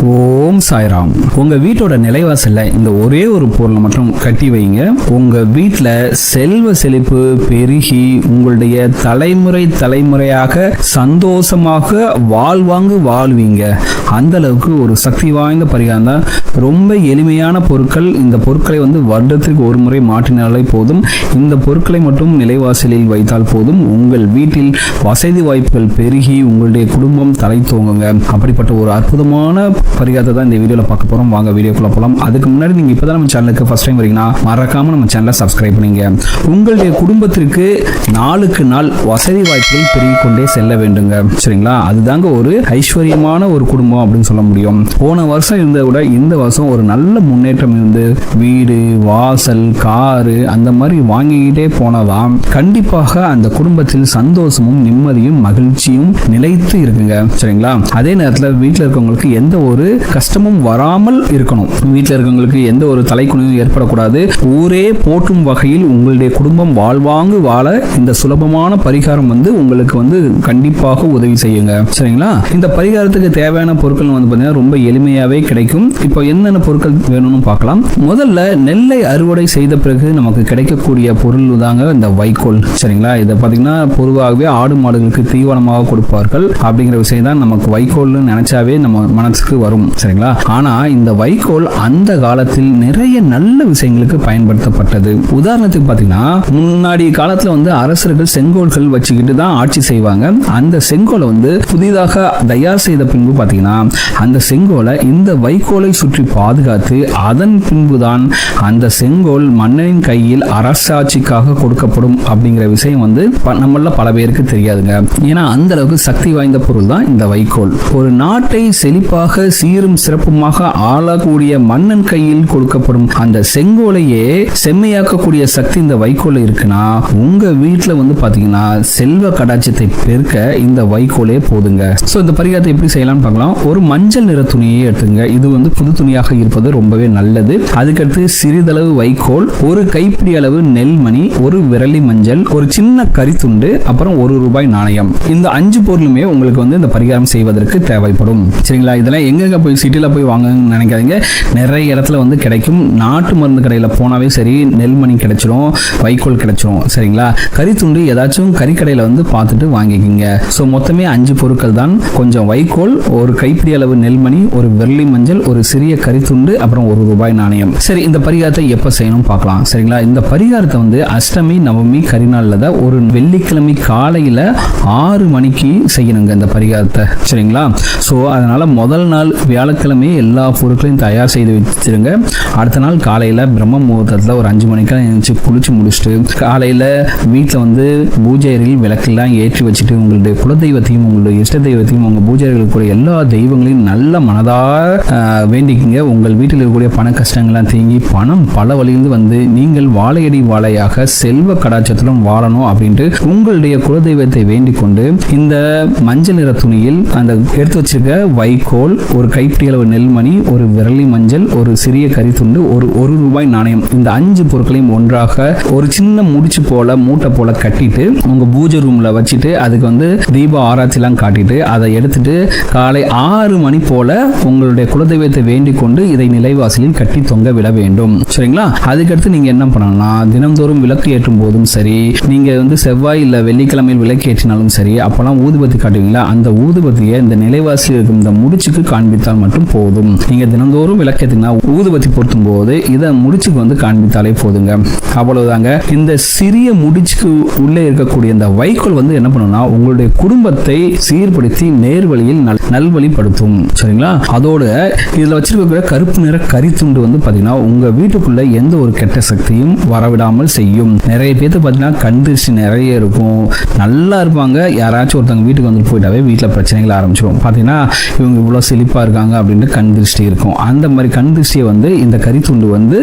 ஓம் சாய்ராம். உங்க வீட்டோட நிலைவாசல்ல இந்த ஒரே ஒரு பொருளை மட்டும் கட்டி வைங்க. உங்க வீட்டுல செல்வ செழிப்பு பெருகி உங்களுடைய தலைமுறையாக சந்தோஷமாக வாழ்வீங்க. அந்த அளவுக்கு ஒரு சக்தி வாய்ந்த பரிகாரம் தான். ரொம்ப எளிமையான பொருட்கள். இந்த பொருட்களை வருடத்திற்கு ஒரு முறை மாற்றினாலே போதும். இந்த பொருட்களை மட்டும் நிலைவாசலில் வைத்தால் போதும். உங்கள் வீட்டில் வசதி வாய்ப்புகள் பெருகி உங்களுடைய குடும்பம் தலை தோங்குங்க. அப்படிப்பட்ட ஒரு அற்புதமான பரிகாரத்தை தான் இந்த வீடியோல பார்க்க போறோம். வாங்க வீடியோக்குள்ள போலாம். அதுக்கு முன்னாடி நீங்க இப்பதான் நம்ம சேனலுக்கு ஃபர்ஸ்ட் டைம் வரீங்கன்னா மறக்காம நம்ம சேனலை சப்ஸ்கிரைப் பண்ணுங்க. உங்களுடைய குடும்பத்திற்கு நாளுக்கு நாள் வசதி வாய்ப்புகள் பெருகிக் கொண்டே செல்ல வேண்டுங்க. சரிங்களா? அதுதாங்க ஒரு ஐஸ்வர்யமான ஒரு குடும்பம் அப்படின்னு சொல்ல முடியும். போன வருஷம் இருந்ததை விட இந்த வருஷம் ஒரு நல்ல முன்னேற்றம் இருந்து வீடு வாசல் காரு அந்த மாதிரி வாங்கிக்கிட்டே போனதான் கண்டிப்பாக அந்த குடும்பத்தில் சந்தோஷமும் நிம்மதியும் மகிழ்ச்சியும் நிலைத்து இருக்குங்க. சரிங்களா? அதே நேரத்தில் வீட்டில் இருக்கவங்களுக்கு எந்த ஒரு கஷ்டமும் வராமல் இருக்கணும். வீட்டில் இருக்கவங்களுக்கு எந்த ஒரு தலைக்குனியும் ஏற்படக்கூடாது. ஊரே போற்றும் வகையில் உங்களுடைய குடும்பம் வாழ்வாங்கு வாழ இந்த சுலபமான பரிகாரம் உங்களுக்கு கண்டிப்பாக உதவி செய்யுங்க. சரிங்களா? இந்த பரிகாரத்துக்கு தேவையான பொருட்கள் பார்த்தீங்கன்னா ரொம்ப எளிமையாவே கிடைக்கும். இப்போ என்னென்ன பொருட்கள் வேணும்னு பார்க்கலாம். முதல்ல நெல்லை அறுவடை செய்த பிறகு நமக்கு கிடைக்கக்கூடிய பொருள் தாங்க இந்த வைக்கோல். சரிங்களா? இதை பார்த்தீங்கன்னா பொதுவாகவே ஆடு மாடுகளுக்கு தீவனமாக கொடுப்பார்கள். அப்படிங்கிற விஷயம் தான் நமக்கு வைக்கோல்னு நினைச்சாவே நம்ம மனசுக்கு வரும். சரிங்களா? ஆனா இந்த வைக்கோல் அந்த காலத்தில் நிறைய நல்ல விஷயங்களுக்கு பயன்படுத்தப்பட்டது. உதாரணத்துக்கு பார்த்தீங்கன்னா முன்னாடி காலத்துல அரசர்கள் செங்கோல்கள் வச்சுக்கிட்டு தான் ஆட்சி செய்வாங்க. அந்த செங்கோலை புதிதாக தயார் செய்த பின்பு பார்த்தீங்கன்னா அந்த செங்கோலை இந்த வைக்கோலை சுற்றி பாதுகாத்து அதன் பின்புதான் அந்த செங்கோல் மன்னனின் கையில் அரசாட்சிக்காக கொடுக்கப்படும் அப்படிங்கிற விஷயம் நம்மள பல பேருக்கு தெரியாதுங்க. ஏன்னா அந்த அளவுக்கு சக்தி வாய்ந்த பொருள் தான் இந்த வைக்கோல். ஒரு நாட்டை செழிப்பாக சீரும் சிறப்புமாக ஆளக்கூடிய மன்னன் கையில் கொடுக்கப்படும் அந்த செங்கோலையே செம்மையாக்கக்கூடிய சக்தி இந்த வைக்கோல் இருக்குன்னா உங்க வீட்டுல பாத்தீங்கன்னா செல்வ கடாட்சத்தை பெருக்க இந்த வைக்கோலே போதுங்க. சோ இந்த பரிகாரத்தை எப்படி செய்யலாம்னு பார்க்கலாம். ஒரு மஞ்சள் நிற துணியை எடுத்துங்க. இது புது துணியாக இருப்பது ரொம்பவே நல்லது. அதுக்கடுத்து சிறிதளவு வைக்கோல், ஒரு கைப்பிடி அளவு நெல்மணி, ஒரு விரலி மஞ்சள், ஒரு சின்ன கரித்துண்டு, அப்புறம் ₹1 நாணயம். இந்த 5 பொருளுமே உங்களுக்கு இந்த பரிகாரம் செய்வதற்கு தேவைப்படும். சரிங்களா? இதெல்லாம் எங்க போய் சிட்டில போய் வாங்கன்னு நினைக்காதீங்க. நிறைய இடத்துல கிடைக்கும். நாட்டு மருந்து கடையில போனாவே சரி நெல்மணி கிடைச்சிடும், வைக்கோல் கிடைச்சிடும். சரிங்களா? கரித்துண்டு ஏதாச்சும் கறிக்கடையில பார்த்துட்டு வாங்கிக்கிங்க. ஸோ மொத்தமே 5 பொருட்கள் தான். கொஞ்சம் வைக்கோல், ஒரு கைப்பிடி அளவு நெல்மணி, ஒரு விரலி மஞ்சள், ஒரு சிறிய கரித்துண்டு, அப்புறம் ₹1 நாணயம். சரி, இந்த பரிகாரத்தை எப்ப செய்யணும் பார்க்கலாம். சரிங்களா? இந்த பரிகாரத்தை அஷ்டமி நவமி கரிநாள்ல தான் ஒரு வெள்ளிக்கிழமை காலையில 6 மணிக்கு செய்யணுங்க இந்த பரிகாரத்தை. சரிங்களா? ஸோ அதனால முதல் நாள் வியாழக்கிழமை எல்லா பொருட்களையும் தயார் செய்து வச்சிருங்க. அடுத்த நாள் காலையில பிரம்ம முகூர்த்தத்தில் ஒரு 5 மணிக்கெல்லாம் எழுந்துச்சு குளிச்சு முடிச்சுட்டு காலையில வீட்டில் பூஜைகளில் விளக்கெல்லாம் ஏற்றி வச்சுட்டு உங்களுடைய குலதெய்வத்தையும் உங்களுடைய இஷ்ட தெய்வத்தையும் உங்க பூஜைகளுக்கு கூட எல்லா தெய்வங்களையும் நல்ல மனதாக வேண்டிக்கிங்க. உங்கள் வீட்டில் இருக்கக்கூடிய பண கஷ்டங்கள்லாம் தேங்கி பணம் பல வழியிலிருந்து நீங்கள் வாழையடி வாழையாக செல்வ கடாட்சத்திலும் வாழணும் அப்படின்ட்டு உங்களுடைய குலதெய்வத்தை வேண்டிக் கொண்டு இந்த மஞ்சள் நிற துணியில் அந்த எடுத்து வச்சிருக்க வைக்கோல், ஒரு கைப்பிடி அளவு நெல்மணி, ஒரு விரலி மஞ்சள், ஒரு சிறிய கரித்துண்டு, ஒரு ₹1 நாணயம், இந்த 5 பொருட்களையும் ஒன்றாக ஒரு சின்ன முடிச்சு போல மூட்டை போல கட்டிட்டு உங்க பூஜை ரூம்ல வச்சுட்டு அதுக்கு தீப ஆராய்ச்சிலாம் காட்டிட்டு அதை எடுத்துட்டு காலை 6 மணி போல உங்களுடைய குலதெய்வத்தை வேண்டிக் கொண்டு இதை நிலைவாசலில் கட்டி தொங்க விட வேண்டும். சரிங்களா? அதுக்கடுத்து நீங்க என்ன பண்ணணும்னா தினம்தோறும் விளக்கு ஏற்றும் போதும் சரி, நீங்க செவ்வாய் இல்ல வெள்ளிக்கிழமையில் விளக்கு ஏற்றினாலும் சரி, அப்பெல்லாம் ஊதுபத்தி காட்டுவீங்களா, அந்த ஊதுபத்தியை இந்த நிலைவாசலில் இருக்கும் இந்த முடிச்சுக்கு காண்பித்தால் மட்டும் போதும். நீங்க தினந்தோறும் விளக்கேற்றினா ஊதுபத்தி பொருத்தும் போது இதை முடிச்சுக்கு காண்பித்தாலே போதுங்க. அவ்வளவுதாங்க. இந்த சிறிய முடிச்சுக்கு உள்ளே இருக்கக்கூடிய இந்த வைக்கோல் என்ன பண்ணும்னா உங்களுடைய குடும்பத்தை சீர்படுத்தி நேர்வழியில் நல்வழிப்படுத்தும். சரிங்களா? அதோட இதுல வச்சிருக்க கருப்பு நிற கரித்துண்டு பாத்தீங்கன்னா உங்க வீட்டுக்குள்ள எந்த ஒரு கெட்ட சக்தியும் வரவிடாமல் செய்யும். நிறைய பேருக்கு பாத்தீங்கன்னா கண் திருஷ்டி நிறைய இருக்கும். நல்லா இருப்பாங்க, யாராச்சும் ஒருத்தவங்க வீட்டுக்கு போயிட்டாவே வீட்டில் பிரச்சனைகள் ஆரம்பிச்சிடும். பார்த்தீங்கன்னா இவங்க இவ்வளோ செழிப்பாக இருக்காங்க அப்படின்ட்டு கண் திருஷ்டி இருக்கும். அந்த மாதிரி கண் திருஷ்டியை இந்த கரித்துண்டு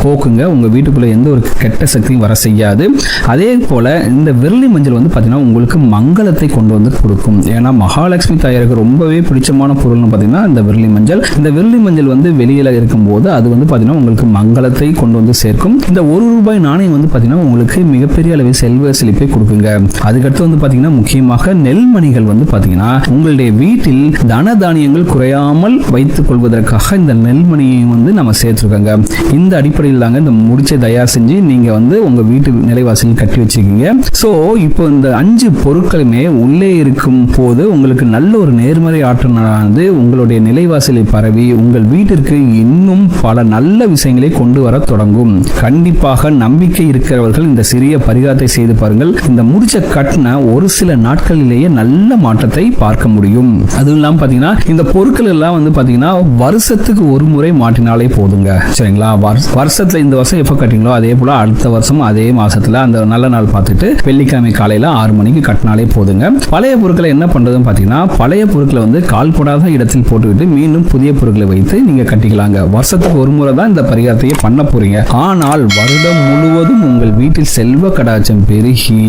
போக்குங்க. உங்கள் வீட்டுக்குள்ளே எந்த ஒரு கெட்ட சக்தியும் வர செய்யாது. அதே போல் இந்த விரலி மஞ்சள் பார்த்தீங்கன்னா உங்களுக்கு மங்களத்தை கொண்டு கொடுக்கும். ஏன்னா மகாலட்சுமி தாயாருக்கு ரொம்பவே பிடிச்சமான பொருள்னு பார்த்தீங்கன்னா இந்த விரலி மஞ்சள். இந்த விரலி மஞ்சள் வெளியில் இருக்கும்போது அது பார்த்தீங்கன்னா உங்களுக்கு மங்களத்தை கொண்டு சேர்க்கும். இந்த ₹1 நாணயம் பார்த்தீங்கன்னா உங்களுக்கு மிகப்பெரிய அளவில் செல்வ செழிப்பை கொடுக்குங்க. அதுக்கடுத்து பார்த்தீங்கன்னா முக்கியமாக நெல்மணிகள் பார்த்தீங்கன்னா உங்களுடைய வீட்டில் தன தானியங்கள் குறையாமல் குறையாமல் வைத்துக் கொள்வதற்காக இந்த நெல்மணியை வந்து நம்ம சேர்த்துருக்கோங்க. இந்த அடிப்படையில் தாங்க இந்த முடிச்சை தயார் செஞ்சு நீங்க வந்து உங்க வீட்டு நிலைவாசலில் கட்டி வச்சுக்கீங்க. ஸோ இப்போ இந்த 5 பொருட்களுமே உள்ளே இருக்கும் போது உங்களுக்கு நல்ல ஒரு நேர்மறை ஆற்றலானது உங்களுடைய நிலைவாசலில் பரவி உங்கள் வீட்டிற்கு இன்னும் பல நல்ல விஷயங்களை கொண்டு வர தொடங்கும். கண்டிப்பாக நம்பிக்கை இருக்கிறவர்கள் இந்த சிறிய பரிகாரத்தை செய்து பாருங்கள். இந்த முடிச்ச கட்டின ஒரு சில நாட்களிலேயே நல்ல மாற்றத்தை பார்க்க முடியும். அதுவும் இல்லாமல் பார்த்தீங்கன்னா இந்த பொருட்கள் எல்லாம் வந்து பார்த்தீங்கன்னா வருஷத்துக்கு ஒரு முறை மாற்றினாலே போதுங்க. சரிங்களா? வருஷத்துல இந்த வருஷம் எப்போ கட்டிங்களோ அதே போல அடுத்த வருஷம் அதே மாசத்துல அந்த நல்ல நாள் பார்த்துட்டு வெள்ளிக்கிழமை காலையில 6 மணிக்கு கட்டினாலே போதுங்க. பழைய பொருட்களை என்ன பண்றதுன்னு பார்த்தீங்கன்னா பழைய பொருட்களை வந்து கால்படாத இடத்தில் போட்டுவிட்டு மீண்டும் புதிய பொருட்களை வைத்து நீங்க கட்டிக்கலாங்க. வருஷத்துக்கு ஒரு முறை தான் இந்த பரிகாரத்தையே பண்ண போறீங்க. ஆனால் வருடம் முழுவதும் உங்கள் வீட்டில் செல்வ கடாட்சம் பெருகி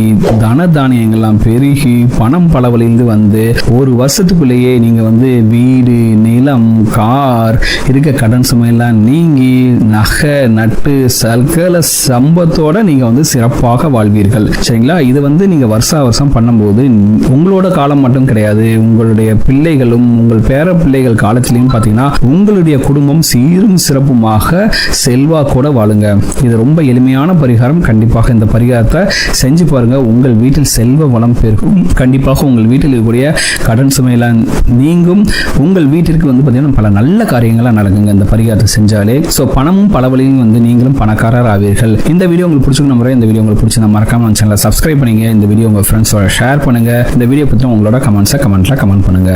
தன தானியங்கள்லாம் பெருகி பணம் பல வழியிலிருந்து வந்து ஒரு வருஷத்துக்குள்ளேயே நீங்க வந்து வீடு, நிலம், கார், இருக்க கடன் சுமையெல்லாம் நீங்கி நகை நட்டு சகல சம்பத்தோட நீங்க வந்து சிறப்பாக வாழ்வீர்கள். சரிங்களா? இது வந்து நீங்க வருஷம் பண்ணும்போது உங்களோட காலம் மட்டும் கிடையாது, உங்களுடைய பிள்ளைகளும் உங்கள் பேர பிள்ளைகள் காலத்திலையும் பார்த்தீங்கன்னா உங்களுடைய குடும்பம் சீரும் சிறப்புமாக செல்வாக்கோட வாழுங்க. இது ரொம்ப எளிமையான பரிகாரம். கண்டிப்பாக இந்த பரிகாரத்தை செஞ்சு பாருங்க. உங்கள் வீட்டில் செல்வ வளம் பெருகும். கண்டிப்பாக உங்கள் வீட்டில் இருக்கக்கூடிய கடன் சுமையெல்லாம் நீங்கும். உங்கள் வீட்டிற்கு வந்து பார்த்தீங்கன்னா பல நல்ல காரியங்களாக நடக்குங்க இந்த பரிகாரத்தை செஞ்சாலே. ஸோ பணமும் பல வழியும் வந்து நீங்களும் பணக்காரர் ஆவீர்கள். இந்த வீடியோ உங்களுக்கு பிடிச்சிருக்க நம்புறேன். இந்த வீடியோ உங்களுக்கு பிடிச்சிருந்தா மறக்காம நம்ம சேனலை சப்ஸ்கிரைப் பண்ணுங்க. இந்த வீடியோ உங்க ஃப்ரெண்ட்ஸோட ஷேர் பண்ணுங்க. இந்த வீடியோ பற்றி உங்களோட கமெண்ட்ல கமெண்ட் பண்ணுங்க.